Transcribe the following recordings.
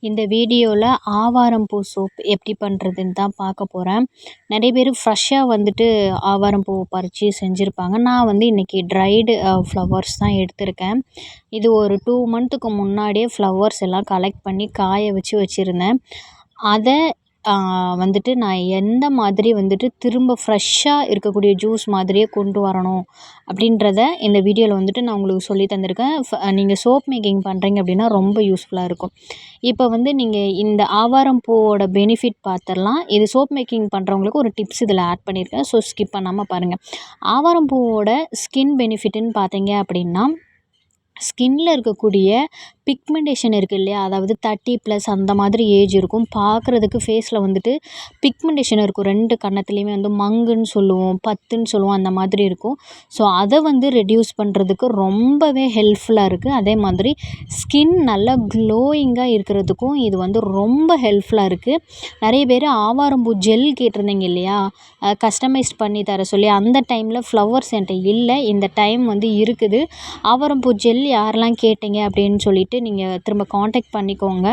இந்த வீடியோவில் ஆவாரம்பூ சோப் எப்படி பண்ணுறதுன்னு தான் பார்க்க போகிறேன். நிறைய பேர் ஃப்ரெஷ்ஷாக வந்துட்டு ஆவாரம்பூ பறித்து செஞ்சுருப்பாங்க. நான் வந்து இன்றைக்கி ட்ரைடு ஃப்ளவர்ஸ் தான் எடுத்திருக்கேன். இது ஒரு 2 மந்த்துக்கு முன்னாடியே ஃப்ளவர்ஸ் எல்லாம் கலெக்ட் பண்ணி காய வச்சுருந்தேன். அதை வந்துட்டு நான் எந்த மாதிரி வந்துட்டு திரும்ப ஃப்ரெஷ்ஷாக இருக்கக்கூடிய ஜூஸ் மாதிரியே கொண்டு வரணும் அப்படின்றத இந்த வீடியோவில் வந்துட்டு நான் உங்களுக்கு சொல்லி தந்திருக்கேன். நீங்கள் சோப் மேக்கிங் பண்ணுறீங்க அப்படின்னா ரொம்ப யூஸ்ஃபுல்லாக இருக்கும். இப்போ வந்து நீங்கள் இந்த ஆவாரம் பூவோட பெனிஃபிட் பார்த்துடலாம். இது சோப் மேக்கிங் பண்ணுறவங்களுக்கு ஒரு டிப்ஸ் இதில் ஆட் பண்ணியிருக்கேன். ஸோ ஸ்கிப் பண்ணாமல் பாருங்கள். ஆவாரம் பூவோட ஸ்கின் பெனிஃபிட்டுன்னு பார்த்தீங்க அப்படின்னா, ஸ்கின்னில் இருக்கக்கூடிய பிக்மெண்டேஷன் இருக்குது இல்லையா, அதாவது 30+ அந்த மாதிரி ஏஜ் இருக்கும். பார்க்குறதுக்கு ஃபேஸில் வந்துட்டு பிக்மெண்டேஷன் இருக்கும். 2 கன்னத்துலேயுமே வந்து மங்குன்னு சொல்லுவோம், பத்துன்னு சொல்லுவோம், அந்த மாதிரி இருக்கும். ஸோ அதை வந்து ரெடியூஸ் பண்ணுறதுக்கு ரொம்பவே ஹெல்ப்ஃபுல்லாக இருக்குது. அதே மாதிரி ஸ்கின் நல்லா க்ளோயிங்காக இருக்கிறதுக்கும் இது வந்து ரொம்ப ஹெல்ப்ஃபுல்லாக இருக்குது. நிறைய பேர் ஆவாரம்பூ ஜெல் கேட்டிருந்தீங்க இல்லையா, கஸ்டமைஸ்ட் பண்ணி தர சொல்லி. அந்த டைமில் ஃப்ளவர்ஸ் என்கிட்ட இல்லை. இந்த டைம் வந்து இருக்குது. ஆவாரம்பூ ஜெல் யாரெல்லாம் கேட்டீங்க அப்படின்னு சொல்லிட்டு நீங்கள் திரும்ப காண்டாக்ட் பண்ணிக்கோங்க.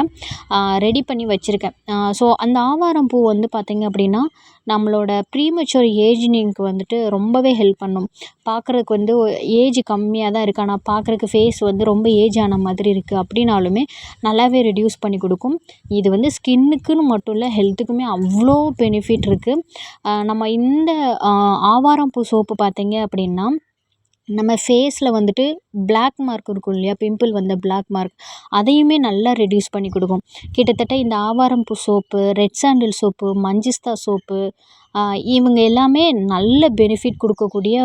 ரெடி பண்ணி வச்சுருக்கேன். ஸோ அந்த ஆவாரம் பூ வந்து பார்த்திங்க அப்படின்னா, நம்மளோட ப்ரீமெச்சூர் ஏஜிங்க்கு வந்துட்டு ரொம்பவே ஹெல்ப் பண்ணும். பார்க்குறதுக்கு வந்து ஏஜ் கம்மியாக தான் இருக்குது, ஆனால் பார்க்குறதுக்கு ஃபேஸ் வந்து ரொம்ப ஏஜ் ஆன மாதிரி இருக்குது அப்படின்னாலுமே நல்லாவே ரெடியூஸ் பண்ணி கொடுக்கும். இது வந்து ஸ்கின்னுக்குன்னு மட்டும் இல்லை, ஹெல்த்துக்குமே அவ்வளோ பெனிஃபிட் இருக்குது. நம்ம இந்த ஆவாரம் பூ சோப்பு பார்த்திங்க அப்படின்னா, நம்ம ஃபேஸில் வந்துட்டு பிளாக் மார்க் இருக்கும் இல்லையா, பிம்பிள் வந்த பிளாக் மார்க், அதையுமே நல்லா ரெடியூஸ் பண்ணி கொடுக்கும். கிட்டத்தட்ட இந்த ஆவாரம்பூ சோப்பு, ரெட் சாண்டில் சோப்பு, மஞ்சிஸ்தா சோப்பு, இவங்க எல்லாமே நல்ல பெனிஃபிட் கொடுக்கக்கூடிய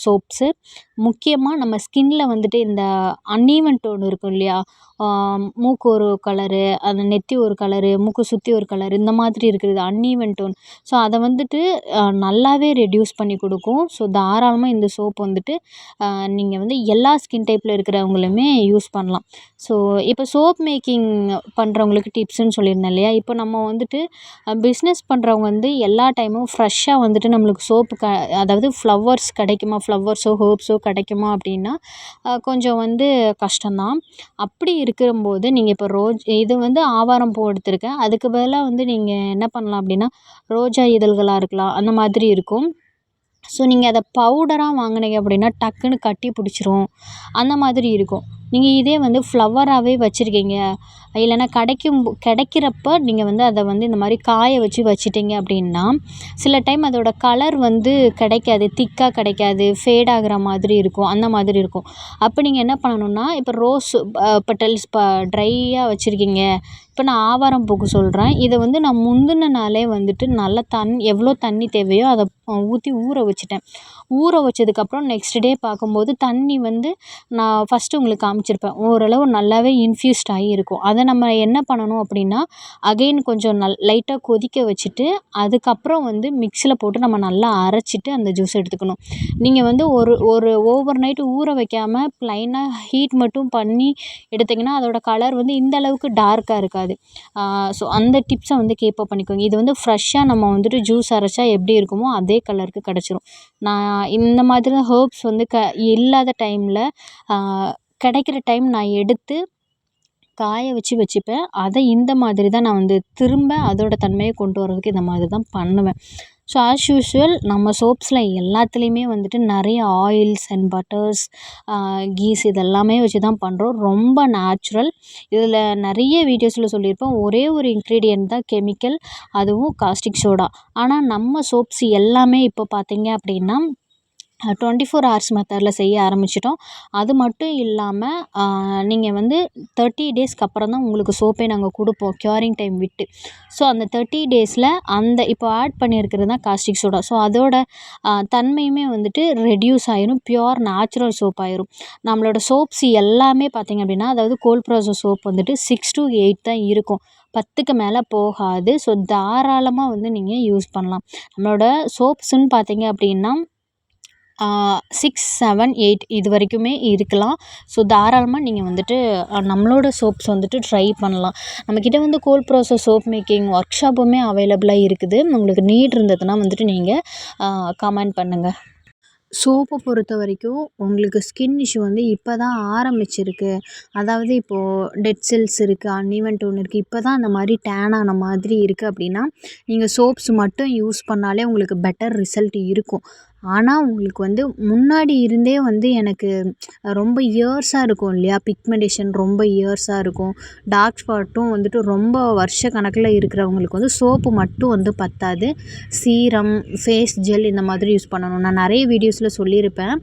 சோப்ஸு. முக்கியமாக நம்ம ஸ்கின்னில் வந்துட்டு இந்த அன்ஈவன் டோன் இருக்கும் இல்லையா, மூக்கு ஒரு கலரு, அந்த நெத்தி ஒரு கலரு, மூக்கு சுற்றி ஒரு கலரு, இந்த மாதிரி இருக்கிறது அன்ஈவன் டோன். ஸோ அதை வந்துட்டு நல்லாவே ரெடியூஸ் பண்ணி கொடுக்கும். ஸோ தாராளமாக இந்த சோப் வந்துட்டு நீங்கள் வந்து எல்லா ஸ்கின் டைப்பில் இருக்கிறவங்களுமே யூஸ் பண்ணலாம். ஸோ இப்போ சோப் மேக்கிங் பண்ணுறவங்களுக்கு டிப்ஸுன்னு சொல்லியிருந்தேன் இல்லையா, இப்போ நம்ம வந்துட்டு பிஸ்னஸ் பண்ணுறவங்க வந்து எல்லா டைமும் ஃப்ரெஷ்ஷாக வந்துட்டு நம்மளுக்கு சோப்பு அதாவது ஃப்ளவர்ஸ் கிடைக்குமா, ஃப்ளவர்ஸோ ஹெர்ப்ஸோ கிடைக்குமா அப்படின்னா கொஞ்சம் வந்து கஷ்டம்தான். அப்படி இருக்கும்போது நீங்கள் இப்போ இது வந்து ஆவாரம் பூ எடுத்திருக்கேன். அதுக்கு பதிலாக வந்து நீங்கள் என்ன பண்ணலாம் அப்படின்னா, ரோஜா இதழ்களாக இருக்கலாம், அந்த மாதிரி இருக்கும். ஸோ நீங்கள் அதை பவுடராக வாங்கினீங்க அப்படின்னா டக்குன்னு கட்டி பிடிச்சிரும், அந்த மாதிரி இருக்கும். நீங்கள் இதே வந்து ஃப்ளவராகவே வச்சுருக்கீங்க, இல்லைன்னா கிடைக்கிறப்ப நீங்கள் வந்து அதை வந்து இந்த மாதிரி காய வச்சுட்டிங்க அப்படின்னா, சில டைம் அதோட கலர் வந்து கிடைக்காது, திக்காக கிடைக்காது, ஃபேட் ஆகிற மாதிரி இருக்கும், அந்த மாதிரி இருக்கும். அப்போ நீங்கள் என்ன பண்ணணுன்னா, இப்போ ரோஸ் பெட்டல்ஸ் ட்ரையாக வச்சுருக்கீங்க. இப்போ நான் ஆவாரம் பூக்கு சொல்கிறேன். இதை வந்து நான் முந்தின நாளே வந்துட்டு நல்லா எவ்வளோ தண்ணி தேவையோ அதை ஊற்றி ஊற வச்சுட்டேன். ஊற வச்சதுக்கப்புறம் நெக்ஸ்ட் டே பார்க்கும்போது தண்ணி வந்து நான் ஃபஸ்ட்டு உங்களுக்கு காமிச்சிருப்பேன், ஓரளவு நல்லாவே இன்ஃப்யூஸ்ட் ஆகி இருக்கும். அதை நம்ம என்ன பண்ணணும் அப்படின்னா, அகெயின் கொஞ்சம் லைட்டாக கொதிக்க வச்சுட்டு அதுக்கப்புறம் வந்து மிக்ஸியில் போட்டு நம்ம நல்லா அரைச்சிட்டு அந்த ஜூஸ் எடுத்துக்கணும். நீங்கள் வந்து ஒரு ஓவர் நைட்டு ஊற வைக்காமல் ப்ளைனாக ஹீட் மட்டும் பண்ணி எடுத்திங்கன்னா அதோட கலர் வந்து இந்த அளவுக்கு டார்க்காக இருக்காது. ஸோ அந்த டிப்ஸை வந்து கீப்பப் பண்ணிக்கோங்க. இது வந்து ஃப்ரெஷ்ஷாக நம்ம வந்துட்டு ஜூஸ் அரைச்சா எப்படி இருக்குமோ அதே கலருக்கு கிடச்சிரும். நான் இந்த மாதிரி தான் ஹெர்ப்ஸ் வந்து இல்லாத டைமில், கிடைக்கிற டைம் நான் எடுத்து காய வச்சுப்பேன். அதை இந்த மாதிரி தான் நான் வந்து திரும்ப அதோட தன்மையை கொண்டு வரதுக்கு இந்த மாதிரி தான் பண்ணுவேன். ஸோ ஆஸ் யூஷுவல் நம்ம சோப்ஸில் எல்லாத்துலேயுமே வந்துட்டு நிறைய ஆயில்ஸ் அண்ட் பட்டர்ஸ், கீஸ் இதெல்லாமே வச்சு தான் பண்ணுறோம். ரொம்ப நேச்சுரல். இதில் நிறைய வீடியோஸில் சொல்லியிருப்போம், ஒரே ஒரு இன்க்ரீடியன்ட் தான் கெமிக்கல், அதுவும் காஸ்டிக் சோடா. ஆனால் நம்ம சோப்ஸ் எல்லாமே இப்போ பார்த்தீங்க அப்படின்னா 24 ஹவர்ஸ் மெத்தடில் செய்ய ஆரம்பிச்சிட்டோம். அது மட்டும் இல்லாமல் நீங்கள் வந்து 30 டேஸ்க்கு அப்புறம் தான் உங்களுக்கு சோப்பே நாங்கள் கொடுப்போம், க்யூரிங் டைம் விட்டு. ஸோ அந்த 30 டேஸில் அந்த இப்போ ஆட் பண்ணியிருக்கிறது தான் காஸ்டிக் சோடா. ஸோ அதோட தன்மையுமே வந்துட்டு ரெடியூஸ் ஆயிரும், பியூர் நேச்சுரல் சோப் ஆயிரும். நம்மளோட சோப்ஸ் எல்லாமே பார்த்திங்க அப்படின்னா, அதாவது கோல்ட் ப்ராசஸ் சோப் வந்துட்டு 6 to 8 தான் இருக்கும், 10க்கு மேலே போகாது. ஸோ தாராளமாக வந்து நீங்கள் யூஸ் பண்ணலாம். நம்மளோட சோப்ஸுன்னு பார்த்தீங்க அப்படின்னா 6, 7, 8 இது வரைக்குமே இருக்கலாம். ஸோ தாராளமாக நீங்கள் வந்துட்டு நம்மளோட சோப்ஸ் வந்துட்டு ட்ரை பண்ணலாம். நம்மக்கிட்ட வந்து cold process soap making work ஷாப்புமே அவைலபிளாக இருக்குது. உங்களுக்கு நீட் இருந்ததுன்னா வந்துட்டு நீங்கள் கமெண்ட் பண்ணுங்கள். சோப்பை பொறுத்த வரைக்கும் உங்களுக்கு ஸ்கின் இஷ்யூ வந்து இப்போ தான் ஆரம்பிச்சிருக்கு. அதாவது இப்போது டெட் செல்ஸ் இருக்குது, அன்ஈவன் டோன் இருக்குது. இப்போ தான் அந்த மாதிரி டேன் ஆன மாதிரி இருக்குது அப்படின்னா, நீங்கள் சோப்ஸ் மட்டும் யூஸ் பண்ணாலே உங்களுக்கு பெட்டர் ரிசல்ட் இருக்கும். ஆனால் உங்களுக்கு வந்து முன்னாடி இருந்தே வந்து எனக்கு ரொம்ப இயர்ஸாக இருக்கும் இல்லையா? பிக்மெண்டேஷன் ரொம்ப இயர்ஸாக இருக்கும். டார்க் ஸ்பாட்டும் வந்துட்டு ரொம்ப வருஷ கணக்கில் இருக்கிறவங்களுக்கு வந்து சோப்பு மட்டும் வந்து பத்தாது. சீரம், ஃபேஸ் ஜெல் இந்த மாதிரி யூஸ் பண்ணணும். நான் நிறைய வீடியோஸில் சொல்லியிருப்பேன்.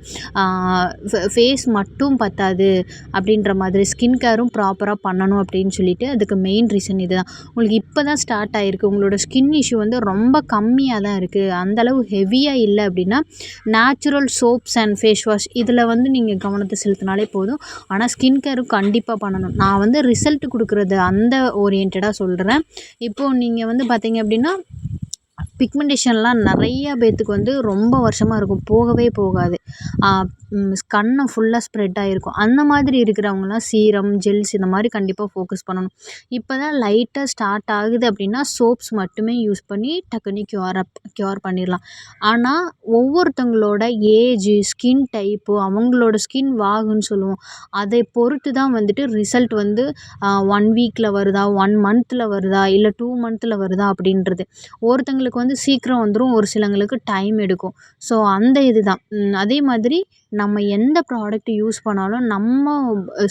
ஃபேஸ் மட்டும் பத்தாது அப்படின்ற மாதிரி ஸ்கின் கேரும் ப்ராப்பராக பண்ணணும் அப்படின்னு சொல்லிட்டு. அதுக்கு மெயின் ரீசன் இதுதான். உங்களுக்கு இப்போ தான் ஸ்டார்ட் ஆகிருக்கு. உங்களோட ஸ்கின் இஷ்யூ வந்து ரொம்ப கம்மியாக தான் இருக்குது. அந்தளவு ஹெவியாக இல்லை அப்படின்னா natural soaps and face wash இதில் வந்து நீங்கள் கவனத்தை செலுத்தினாலே போதும். ஆனால் ஸ்கின் கேரும் கண்டிப்பாக பண்ணணும். நான் வந்து ரிசல்ட் கொடுக்குறது அந்த ஓரியன்டடாக சொல்கிறேன். இப்போது நீங்கள் வந்து பார்த்தீங்க அப்படின்னா பிக்மெண்டேஷன்லாம் நிறையா பேர்த்துக்கு வந்து ரொம்ப வருஷமாக இருக்கும், போகவே போகாது. கண்ணை ஃபுல்லாக ஸ்ப்ரெட் ஆகிருக்கும். அந்த மாதிரி இருக்கிறவங்கலாம் சீரம், ஜெல்ஸ் இந்த மாதிரி கண்டிப்பாக ஃபோக்கஸ் பண்ணணும். இப்போ தான் லைட்டாக ஸ்டார்ட் ஆகுது அப்படின்னா சோப்ஸ் மட்டுமே யூஸ் பண்ணி டக்குனு க்யூர் பண்ணிடலாம். ஆனால் ஒவ்வொருத்தவங்களோட ஏஜு, ஸ்கின் டைப்பு, அவங்களோட ஸ்கின் வாகுன்னு சொல்லுவோம், அதை பொறுத்து தான் வந்துட்டு ரிசல்ட் வந்து 1 வீக்கில் வருதா, 1 மந்த்தில் வருதா, இல்லை 2 மந்த்தில் வருதா அப்படின்றது. ஒருத்தங்களுக்கு வந்து சீக்கிரம் வந்துடும், ஒரு சிலங்களுக்கு டைம் எடுக்கும். ஸோ அந்த இதுதான். அதே மாதிரி நம்ம எந்த ப்ராடக்ட் யூஸ் பண்ணாலும் நம்ம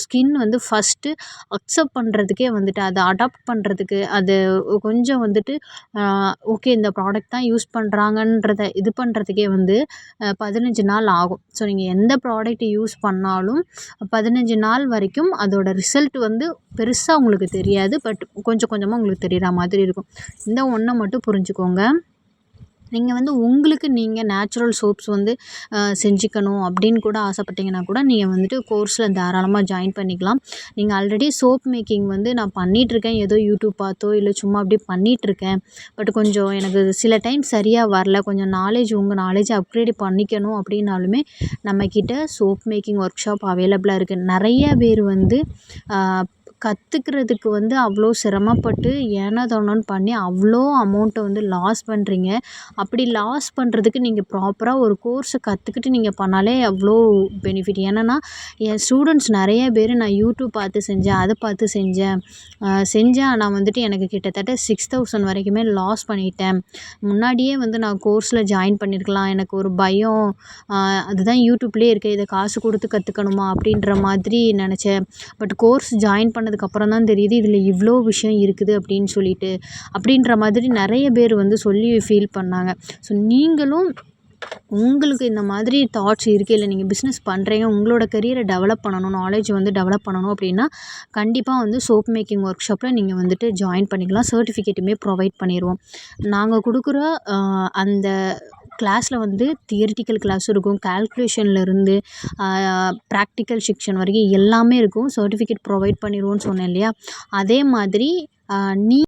ஸ்கின் வந்து ஃபஸ்ட்டு அக்செப்ட் பண்ணுறதுக்கே வந்துட்டு அதை அடாப்ட் பண்ணுறதுக்கு அது கொஞ்சம் வந்துட்டு ஓகே இந்த ப்ராடக்ட் தான் யூஸ் பண்ணுறாங்கன்றத இது பண்ணுறதுக்கே வந்து 15 நாள் ஆகும். ஸோ நீங்கள் எந்த ப்ராடக்ட் யூஸ் பண்ணாலும் 15 நாள் வரைக்கும் அதோட ரிசல்ட் வந்து பெருசாக உங்களுக்கு தெரியாது. பட் கொஞ்சம் கொஞ்சமாக உங்களுக்கு தெரிகிற மாதிரி இருக்கும். இந்த ஒன்றை மட்டும் புரிஞ்சுக்கோங்க. நீங்கள் வந்து உங்களுக்கு நீங்கள் நேச்சுரல் சோப்ஸ் வந்து செஞ்சுக்கணும் அப்படின்னு கூட ஆசைப்பட்டீங்கன்னா கூட நீங்கள் வந்துட்டு கோர்ஸில் தாராளமாக ஜாயின் பண்ணிக்கலாம். நீங்கள் ஆல்ரெடி சோப் மேக்கிங் வந்து நான் பண்ணிகிட்ருக்கேன். ஏதோ யூடியூப் பார்த்தோ இல்லை சும்மா அப்படியே பண்ணிகிட்ருக்கேன். பட் கொஞ்சம் எனக்கு சில டைம் சரியாக வரல. கொஞ்சம் உங்கள் நாலேஜை அப்கிரேட் பண்ணிக்கணும் அப்படின்னாலுமே நம்மக்கிட்ட சோப் மேக்கிங் ஒர்க் ஷாப் அவைலபிளாக இருக்குது. நிறைய பேர் வந்து கற்றுக்கிறதுக்கு வந்து அவ்வளோ சிரமப்பட்டு ஏனோ தானோன்னு பண்ணி அவ்வளோ அமௌண்ட்டை வந்து லாஸ் பண்ணுறீங்க. அப்படி லாஸ் பண்ணுறதுக்கு நீங்கள் ப்ராப்பராக ஒரு கோர்ஸை கற்றுக்கிட்டு நீங்கள் பண்ணாலே அவ்வளோ பெனிஃபிட். ஏன்னா என் ஸ்டூடெண்ட்ஸ் நிறைய பேர் நான் யூடியூப் பார்த்து செஞ்சேன், அதை பார்த்து செஞ்சேன். ஆனால் வந்துட்டு எனக்கு கிட்டத்தட்ட 6000 வரைக்குமே லாஸ் பண்ணிட்டேன். முன்னாடியே வந்து நான் கோர்ஸில் ஜாயின் பண்ணியிருக்கலாம். எனக்கு ஒரு பயம், அதுதான் யூடியூப்லேயே இருக்குது, இதை காசு கொடுத்து கற்றுக்கணுமா அப்படின்ற மாதிரி நினச்சேன். பட் கோர்ஸ் ஜாயின் பண்ணதுக்கப்புறம் தான் தெரியுது இதில் இவ்வளோ விஷயம் இருக்குது அப்படின்னு சொல்லிட்டு. அப்படின்ற மாதிரி நிறைய பேர் வந்து சொல்லி ஃபீல் பண்ணாங்க. ஸோ நீங்களும் உங்களுக்கு இந்த மாதிரி தாட்ஸ் இருக்குது, இல்லை நீங்கள் பிஸ்னஸ் பண்ணுறீங்க, உங்களோட கரியரை டெவலப் பண்ணணும், நாலேஜ் வந்து டெவலப் பண்ணணும் அப்படின்னா கண்டிப்பாக வந்து சோப் மேக்கிங் ஒர்க் ஷாப்பில் நீங்கள் வந்துட்டு ஜாயின் பண்ணிக்கலாம். சர்டிஃபிகேட்டுமே ப்ரொவைட் பண்ணிடுவோம். நாங்கள் கொடுக்குற அந்த கிளாஸில் வந்து தியரிட்டிக்கல் கிளாஸ் இருக்கும், கால்குலேஷன்லேருந்து ப்ராக்டிக்கல் செக்ஷன் வரைக்கும் எல்லாமே இருக்கும். சர்டிஃபிகேட் ப்ரொவைட் பண்ணிடுவோன்னு சொன்னேன் இல்லையா? அதே மாதிரி நீ